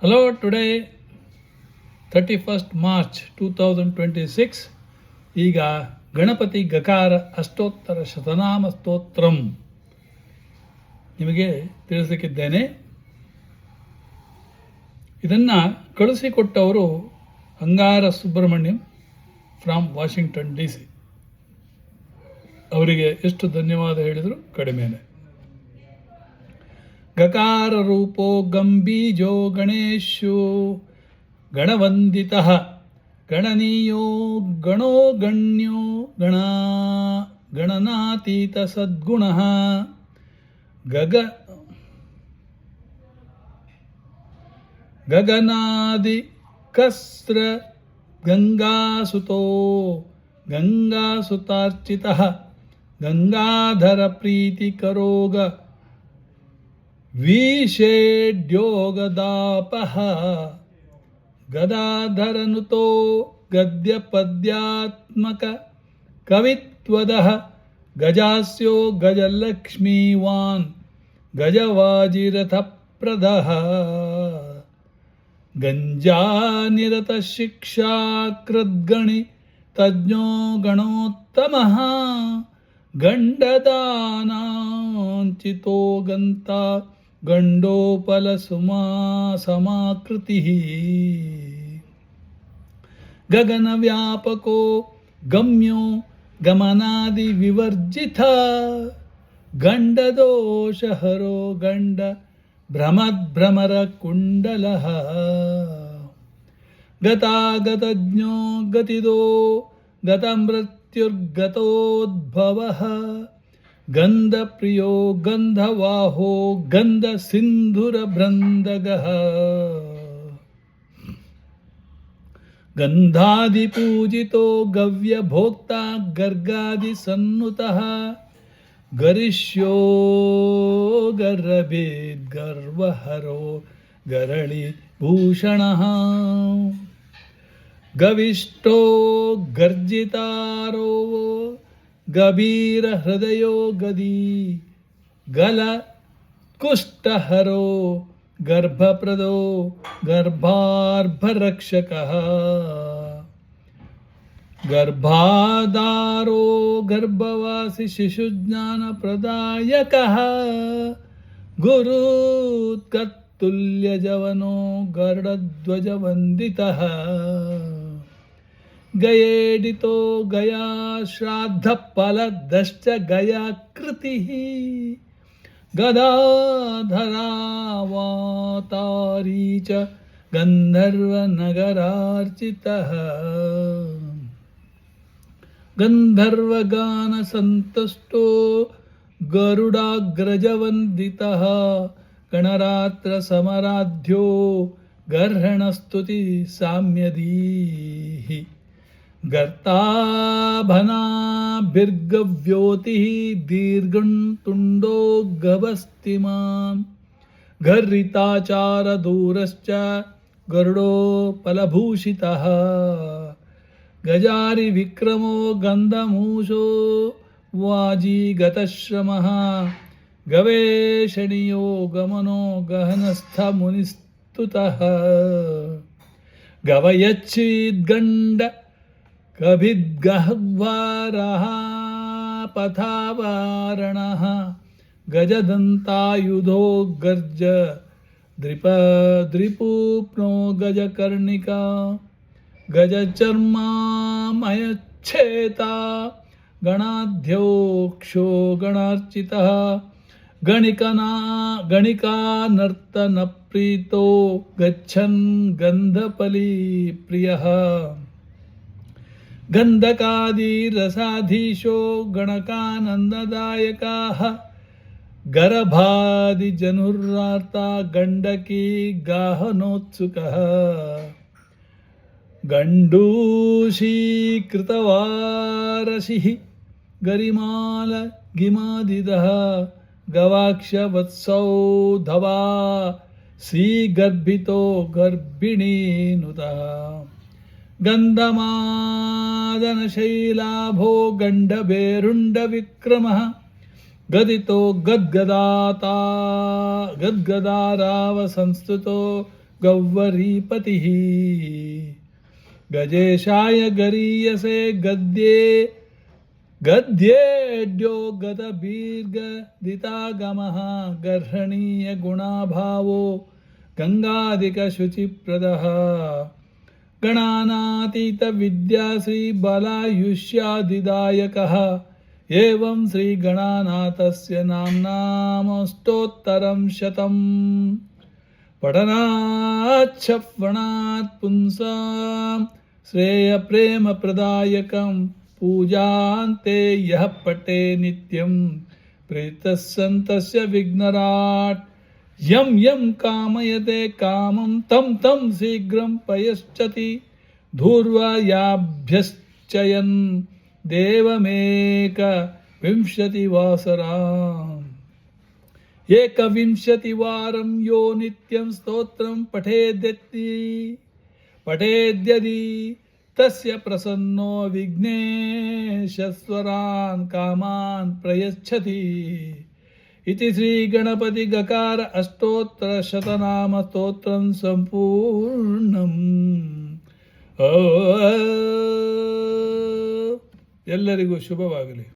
Hello, today 31st March 2026. ಈಗ ಗಣಪತಿ ಗಕಾರ ಅಷ್ಟೋತ್ತರ ಶತನಾಮ ಸ್ತೋತ್ರಂ ನಿಮಗೆ ತಿಳಿಸಲಿಕ್ಕಿದ್ದೇನೆ. ಇದನ್ನು ಕಳಿಸಿಕೊಟ್ಟವರು ಅಂಗಾರ ಸುಬ್ರಹ್ಮಣ್ಯಂ ಫ್ರಾಮ್ ವಾಷಿಂಗ್ಟನ್ DC. ಅವರಿಗೆ ಎಷ್ಟು ಧನ್ಯವಾದ ಹೇಳಿದರು ಕಡಿಮೆನೆ. ಗಕಾರ ರೂಪೋ ಗಂಬೀಜೋ ಗಣೇಶೋ ಗಣವಂದಿತಃ ಗಣನೀಯೋ ಗಣೋ ಗಣ್ಯೋ ಗಣನಾತೀತ ಸದ್ಗುಣಃ ಗಗನಾದಿ ಕಸ್ರ ಗಂಗಾಸುತೋ ಗಂಗಾಸುತಾರ್ಚಿತಃ ಗಂಗಾಧರ ಪ್ರೀತಿಕರೋಗ ವಿಷೇಡ್ಯೋಗದಾಪಃ ಗದಾಧರನುತೋ ಗದ್ಯಪದ್ಯಾತ್ಮಕ ಕವಿತ್ವದಃ ಗಜಾಸ್ಯೋ ಗಜಲಕ್ಷ್ಮೀವಾನ್ ಗಜವಾಜಿರಥಪ್ರದಃ ಗಂಜಾನಿರತ ಶಿಕ್ಷಾಕೃದ್ಗಣಿ ತಜ್ಞೋ ಗಣೋತ್ತಮಃ ಗಂಡದಾನಾಂಚಿತೋ ಗಂತ ಗಂಡೋಪಲ ಸಮಾಕೃತಿ ಗಗನ ವ್ಯಾಪಕೋ ಗಮ್ಯೋ ಗಮನಾದಿ ವಿವರ್ಜಿತ ಗಂಡದೋಷಹರೋ ಗಂಡ ಭ್ರಮರ ಕುಂಡಲಃ ಗತಾಗತಜ್ಞೋ ಗತಿದೋ ಗತಮೃತ್ಯುರ್ಗತೋದ್ಭವಃ ಗಂಧಪ್ರಿಯೋ ಗಂಧವಾಹೋ ಗಂಧ ಸಿಂಧುರಭೃಂದಗಃ ಗಂಧಾದಿಪೂಜಿತೋ ಗವ್ಯಭೋಕ್ತಾ ಗರ್ಗಾದಿ ಸನ್ನುತಃ ಗರಿಷ್ಯೋ ಗರ್ರಭೇದ್ಗರ್ವಹರೋ ಗರಳಿ ಭೂಷಣಃ ಗವಿಷ್ಟೋ ಗರ್ಜಿತಾರೋ ಗಭೀರ ಹೃದಯೋ ಗದಿ ಗಲ ಕುಷ್ಠಹರೋ ಗರ್ಭಪ್ರದೋ ಗರ್ಭಾರ್ಭರಕ್ಷಕಃ ಗರ್ಭಾಧಾರೋ ಗರ್ಭವಾಸಿ ಶಿಶುಜ್ಞಾನಪ್ರದಾಯಕಃ ಗುರುತ್ಕತ್ತುಲ್ಯಜವನೋ ಗರುಡಧ್ವಜವಂದಿತಃ ಗಯೇಡಿತೋ ಗಯಾ ಶ್ರಾದ್ದಫಲದಶ್ಚ ಗಯಾಕೃತಿಃ ಗದಾಧರಾವತಾರೀ ಚ ಗಂಧರ್ವನಗರಾರ್ಚಿತಃ ಗಂಧರ್ವಗಾನಸಂತುಷ್ಟೋ ಗರುಡಾಗ್ರಜವಂದಿತಃ ಗಣರಾತ್ರ ಸಮರಾಧ್ಯ ಗರ್ಹಣಸ್ತುತಿ ಸಾಮ್ಯದೀಃ ಗರ್ತಾಭನಾಭಿರ್ಗವ್ಯೋತಿಃ ದೀರ್ಘಂತುಂಡೋ ಗಭಸ್ತಿಮಾನ್ ಗರ್ರಿತಾಚಾರದೂರಶ್ಚ ಗರುಡೋಪಲಭೂಷಿತಃ ಗಜಾರಿ ವಿಕ್ರಮೋ ಗಂಧಮೂಷೋ ವಾಜಿಗತಶ್ರಮಃ ಗವೇಷಣಿಯೋ ಗಮನೋ ಗಹನಸ್ಥ ಮುನಿಸ್ತುತಃ ಗವಯಚ್ಛೀದ್ಗಂಡ ಕಭಿದ್ಗಹ್ವಾರಃ ಪಥಾವಾರಣಃ ಗಜದಂತಾಯುಧೋ ಗರ್ಜ ದ್ರಿಪೂಪ್ನೋ ಗಜಕರ್ಣಿಕಾ ಗಜಚರ್ಮಾಮಯಚ್ಛೇತ ಗಣಾಧ್ಯೋಕ್ಷೋ ಗಣಾರ್ಚಿತಃ ಗಣಿಕಾನರ್ತನಪ್ರೀತೋ ಗಚ್ಚನ್ ಗಂಧಪಲಿ ಪ್ರಿಯಃ ಗಂಧಕಾದಿರಸಾಧೀಶೋ ಗಣಕಾನಂದದಾಯಕಾಃ ಗರಭಾದಿಜನುರಾರ್ತ ಗಂಡಕೀ ಗಾಹನೋತ್ಸುಕಃ ಗಂಡೂಷೀಕೃತವಾರಸಿಃ ಗರಿಮಾಲ ಗಿಮಾದಿದಃ ಗವಾಕ್ಷವತ್ಸೌ ಧವಾ ಶ್ರೀಗರ್ಭಿತೋ ಗರ್ಭಿಣೀನುತಃ ಗಂಧಮಾದನಶೈಲಾಭೋ ಗಂಡಭೇರುಂಡವಿಕ್ರಮಃ ಗದಿತೋ ಗದ್ಗದಾರಾವ ಸಂಸ್ತುತೋ गौवरीपतिः गजेशाय गरीयसे गद्येड्यो गतबीर्गदितागमः गर्हणीय गुणाभावो गंगाधिकशुचिप्रदः गणानातीत विद्याश्रीबलायुष्यादिदायकः एवं श्रीगणानाथस्य नाम्नामष्टोत्तरं शतम् पठनाच्छप्वणात् पुंसां श्रेयप्रेमप्रदायकं पूजान्ते यः पठे नित्यं प्रीतः सन्तस्य विघ्नराट् यं यं कामयते कामं तं तं शीघ्रं पयश्चति धूर्वायाभ्यश्चयन् देवमेकविंशतिवासराम् एकविंशतिवारं यो नित्यं स्तोत्रं पठेद्यदि तस्य प्रसन्नो विघ्नेश्वरान् कामान् प्रयच्छति इति श्रीगणपति गकार अष्टोत्तरशतनाम स्तोत्रं ಸಂಪೂರ್ಣಂ ಎಲ್ಲರಿಗೂ ಶುಭವಾಗಲಿ.